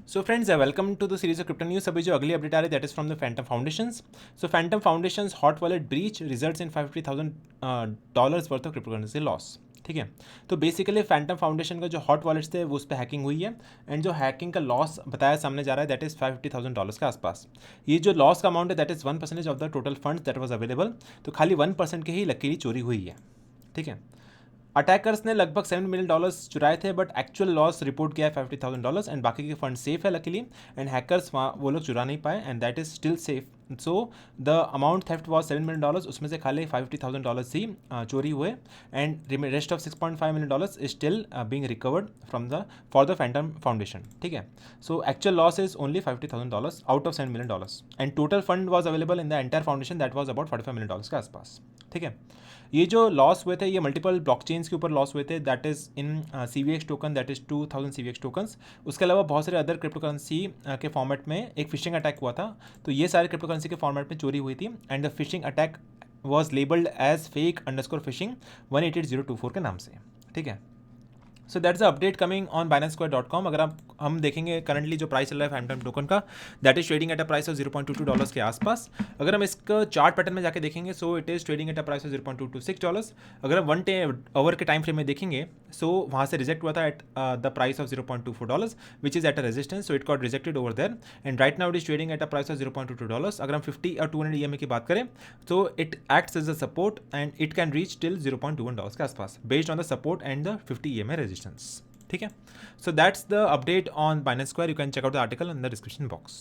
So friends welcome to the series of crypto news. अभी जो अगली अपडेट आ रही है that is from the Phantom foundations. So Phantom foundations hot wallet breach results in $50,000 worth of crypto currency loss. ठीक है, तो basically Phantom foundation का जो हॉट वॉलेट्स थे वो उस पर हैकिंग हुई है एंड जो हैकिंग का लॉस बताया सामने जा रहा है दैट इज़ $50,000 के आसपास। ये जो लॉस का अमाउंट है that is 1% of the total fund that was available. तो खाली 1% के ही लकीली चोरी हुई है। ठीक है, अटैकर्स ने लगभग $7 मिलियन चुराए थे बट एक्चुअल लॉस रिपोर्ट किया है $50,000 एंड बाकी के फंड सेफ है लकीली। एंड हैकर्स वहाँ वो लोग चुरा नहीं पाए and that is still safe. So the amount theft was $7 million, उसमें से खाली $50,000 ही चोरी हुए and rest of $6.5 million is still being recovered from the for the Phantom foundation. ठीक है, so actual loss is only $50,000 out of $7 million and total fund was available in the entire foundation that was about $45 million के आसपास। ठीक है, ये जो loss हुए थे ये मल्टीपल ब्लॉकचेन्स के ऊपर लॉस हुए थे that is in CVX token that is 2000 CVX tokens. उसके अलावा बहुत सारे अदर क्रिप्टो करेंसी के फॉर्मेट में एक फिशिंग अटैक हुआ था। तो ये सारे क्रिप्टो करेंसी के फॉर्मेट में चोरी हुई थी and the phishing attack was labelled as fake_phishing 188,024 के नाम से। ठीक है, so that's the update coming on binancecoin.com। अगर आप हम देखेंगे करंटली जो प्राइस चल रहा है फैंटम टोकन का that is trading at a price of $0.22 के आसपास। अगर हम इसका चार्ट पैटर्न में जाके देखेंगे so it is trading at a price of $0.226। अगर हम 1 आवर के टाइम फ्रेम में देखेंगे सो वहाँ से रिजेक्ट हुआ था at the price of $0.24 which is at a resistance, so it got rejected over there and right now it is trading at a price of $0.22। अगर हम 50 और 200 EMA की बात करें तो it acts as a support and it can reach till $0.21 के आसपास based on the support and the 50 EMA resistance. ठीक है, so that's the update on Binance Square. You can check out the article in the description box.